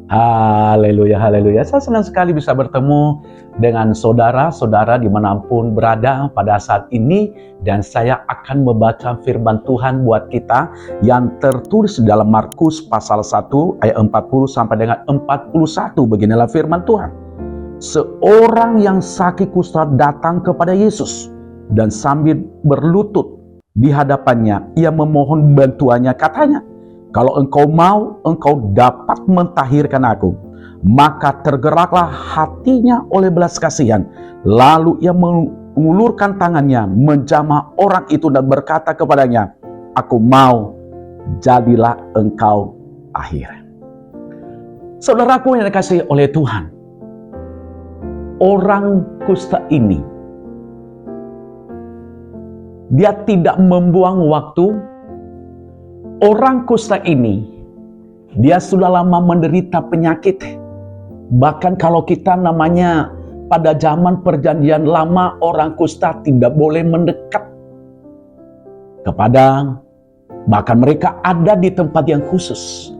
Haleluya, haleluya. Saya senang sekali bisa bertemu dengan saudara-saudara dimanapun berada pada saat ini. Dan saya akan membaca firman Tuhan buat kita yang tertulis dalam Markus pasal 1 ayat 40 sampai dengan 41. Beginilah firman Tuhan. Seorang yang sakit kusta datang kepada Yesus dan sambil berlutut di hadapannya, ia memohon bantuannya, katanya, "Kalau engkau mau, engkau dapat mentahirkan aku." Maka tergeraklah hatinya oleh belas kasihan. Lalu ia mengulurkan tangannya, menjamah orang itu dan berkata kepadanya, "Aku mau, jadilah engkau tahir." Saudaraku yang dikasihi oleh Tuhan, orang kusta ini, dia tidak membuang waktu. Orang kusta ini, dia sudah lama menderita penyakit. Bahkan kalau kita namanya pada zaman perjanjian lama, orang kusta tidak boleh mendekat kepada, bahkan mereka ada di tempat yang khusus.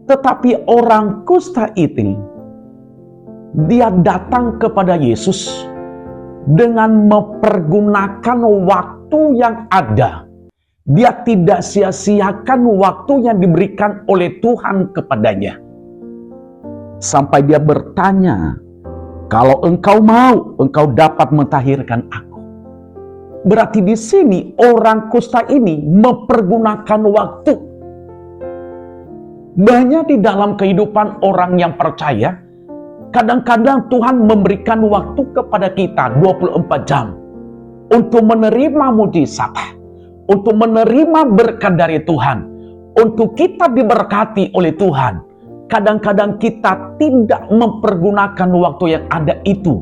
Tetapi orang kusta ini, dia datang kepada Yesus dengan mempergunakan waktu yang ada. Dia tidak sia-siakan waktu yang diberikan oleh Tuhan kepadanya. Sampai dia bertanya, "Kalau engkau mau, engkau dapat mentahirkan aku." Berarti di sini orang kusta ini mempergunakan waktu. Banyak di dalam kehidupan orang yang percaya, kadang-kadang Tuhan memberikan waktu kepada kita 24 jam untuk menerima mujizat, untuk menerima berkat dari Tuhan, untuk kita diberkati oleh Tuhan. Kadang-kadang kita tidak mempergunakan waktu yang ada itu.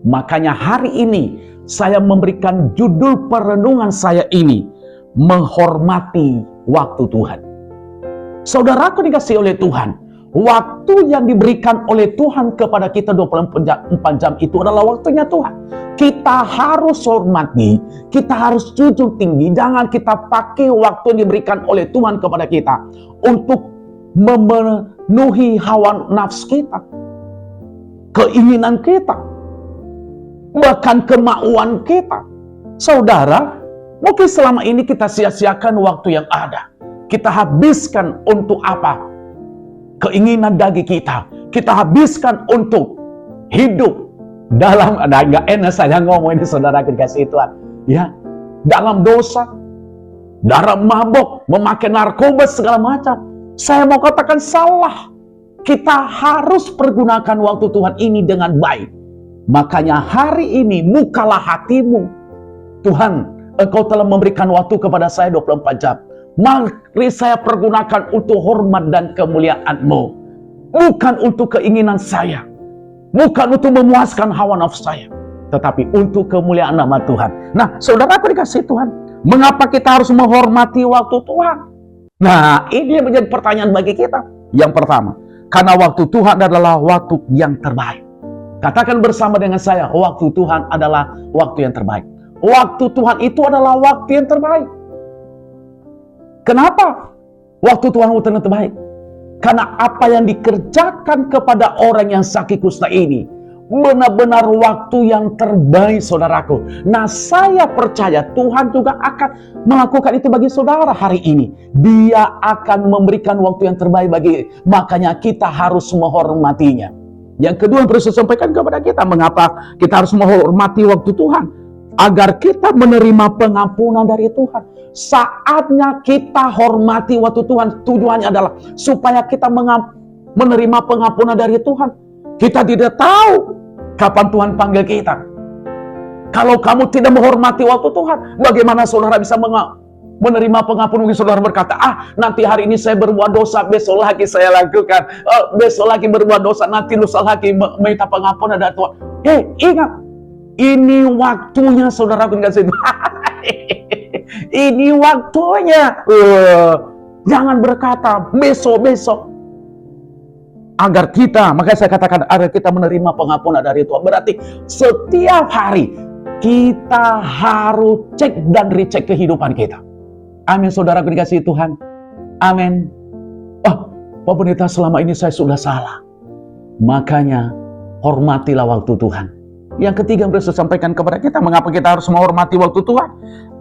Makanya hari ini saya memberikan judul perenungan saya ini, menghormati waktu Tuhan. Saudaraku dikasihi oleh Tuhan, waktu yang diberikan oleh Tuhan kepada kita 24 jam itu adalah waktunya Tuhan. Kita harus hormati, kita harus junjung tinggi. Jangan kita pakai waktu yang diberikan oleh Tuhan kepada kita untuk memenuhi hawa nafsu kita, keinginan kita, bahkan kemauan kita. Saudara, mungkin selama ini kita sia-siakan waktu yang ada. Kita habiskan untuk apa? Keinginan daging kita. Kita habiskan untuk hidup dalam, nggak enak saya ngomong ini saudara dikasih Tuhan, ya, dalam dosa, dalam mabok, memakai narkoba segala macam. Saya mau katakan salah. Kita harus pergunakan waktu Tuhan ini dengan baik. Makanya hari ini bukalah hatimu. Tuhan, engkau telah memberikan waktu kepada saya 24 jam. Mari saya pergunakan untuk hormat dan kemuliaan-Mu. Bukan untuk keinginan saya. Bukan untuk memuaskan hawa nafsu saya, tetapi untuk kemuliaan nama Tuhan. Nah, saudaraku dikasih Tuhan, mengapa kita harus menghormati waktu Tuhan? Nah, ini yang menjadi pertanyaan bagi kita. Yang pertama, karena waktu Tuhan adalah waktu yang terbaik. Katakan bersama dengan saya, waktu Tuhan adalah waktu yang terbaik. Waktu Tuhan itu adalah waktu yang terbaik. Kenapa waktu Tuhan waktu yang terbaik? Karena apa yang dikerjakan kepada orang yang sakit kusta ini benar-benar waktu yang terbaik, saudaraku. Nah, saya percaya Tuhan juga akan melakukan itu bagi saudara hari ini. Dia akan memberikan waktu yang terbaik bagi, makanya kita harus menghormatinya. Yang kedua yang perlu saya sampaikan kepada kita, mengapa kita harus menghormati waktu Tuhan? Agar kita menerima pengampunan dari Tuhan. Saatnya kita hormati waktu Tuhan. Tujuannya adalah supaya kita menerima pengampunan dari Tuhan. Kita tidak tahu kapan Tuhan panggil kita. Kalau kamu tidak menghormati waktu Tuhan, bagaimana saudara bisa menerima pengampunan? Mungkin saudara berkata, nanti hari ini saya berbuat dosa, besok lagi saya lakukan, besok lagi berbuat dosa, nanti lusa lagi minta pengampunan dari Tuhan. Hei, ingat, ini waktunya saudara kasih. Ini waktunya. Jangan berkata besok-besok. Agar kita, makanya saya katakan, agar kita menerima pengampunan dari Tuhan. Berarti setiap hari kita harus cek dan recheck kehidupan kita. Amin, saudara dikasihi Tuhan. Amin. Pak Pendeta, selama ini saya sudah salah. Makanya hormatilah waktu Tuhan. Yang ketiga yang Yesus sampaikan kepada kita, mengapa kita harus menghormati waktu Tuhan?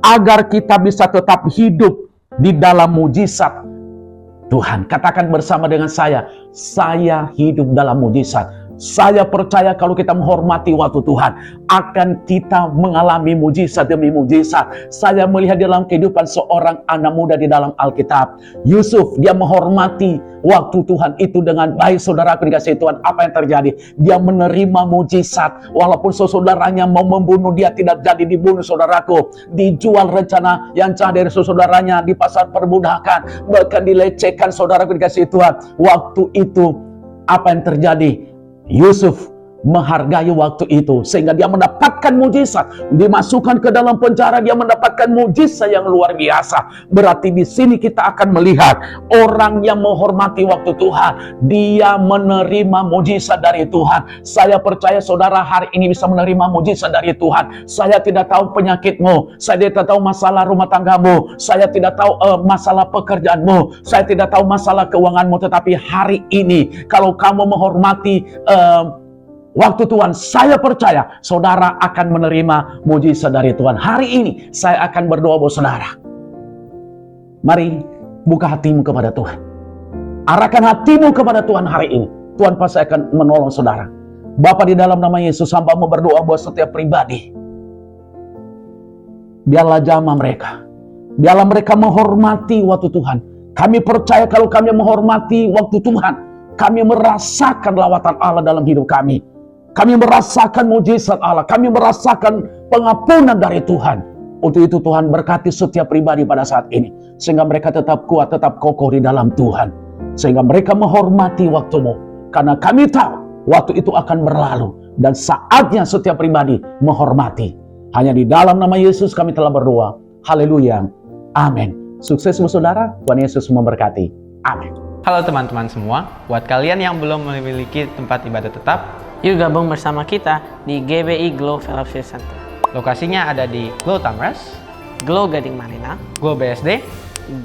Agar kita bisa tetap hidup di dalam mujizat Tuhan. Katakan bersama dengan saya hidup dalam mujizat. Saya percaya kalau kita menghormati waktu Tuhan, akan kita mengalami mujizat demi mujizat. Saya melihat dalam kehidupan seorang anak muda di dalam Alkitab, Yusuf, dia menghormati waktu Tuhan itu dengan baik. Saudaraku dikasihi Tuhan, apa yang terjadi? Dia menerima mujizat. Walaupun saudaranya mau membunuh dia, tidak jadi dibunuh, saudaraku. Dijual rencana yang jahat dari saudaranya di pasar perbudakan, bahkan dilecehkan, saudaraku dikasihi Tuhan. Waktu itu apa yang terjadi? Yusuf menghargai waktu itu sehingga dia mendapatkan mujizat, dimasukkan ke dalam penjara, dia mendapatkan mujizat yang luar biasa. Berarti di sini kita akan melihat orang yang menghormati waktu Tuhan, dia menerima mujizat dari Tuhan. Saya percaya saudara hari ini bisa menerima mujizat dari Tuhan. Saya tidak tahu penyakitmu, saya tidak tahu masalah rumah tanggamu, saya tidak tahu masalah pekerjaanmu, saya tidak tahu masalah keuanganmu, tetapi hari ini kalau kamu menghormati waktu Tuhan, saya percaya saudara akan menerima mujizat dari Tuhan. Hari ini saya akan berdoa buat saudara. Mari buka hatimu kepada Tuhan. Arahkan hatimu kepada Tuhan hari ini. Tuhan pasti akan menolong saudara. Bapa, di dalam nama Yesus, hamba-Mu berdoa buat setiap pribadi. Biarlah jamah mereka. Biarlah mereka menghormati waktu Tuhan. Kami percaya kalau kami menghormati waktu Tuhan, kami merasakan lawatan Allah dalam hidup kami. Kami merasakan mujizat Allah. Kami merasakan pengampunan dari Tuhan. Untuk itu Tuhan berkati setiap pribadi pada saat ini. Sehingga mereka tetap kuat, tetap kokoh di dalam Tuhan. Sehingga mereka menghormati waktu-Mu. Karena kami tahu waktu itu akan berlalu. Dan saatnya setiap pribadi menghormati. Hanya di dalam nama Yesus kami telah berdoa. Haleluya. Amin. Sukses saudara. Tuhan Yesus memberkati. Amin. Halo teman-teman semua. Buat kalian yang belum memiliki tempat ibadah tetap, yuk gabung bersama kita di GBI Glow Fellowship Center. lokasinya ada di Glow Tamres, Glow Gading Marina, Glow BSD,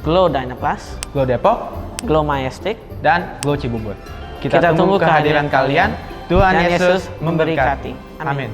Glow Dynaplus, Glow Depok, Glow Majestic, dan Glow Cibubur. Kita tunggu kehadiran kalian. Tuhan Dan Yesus Yesus memberkati. Amin.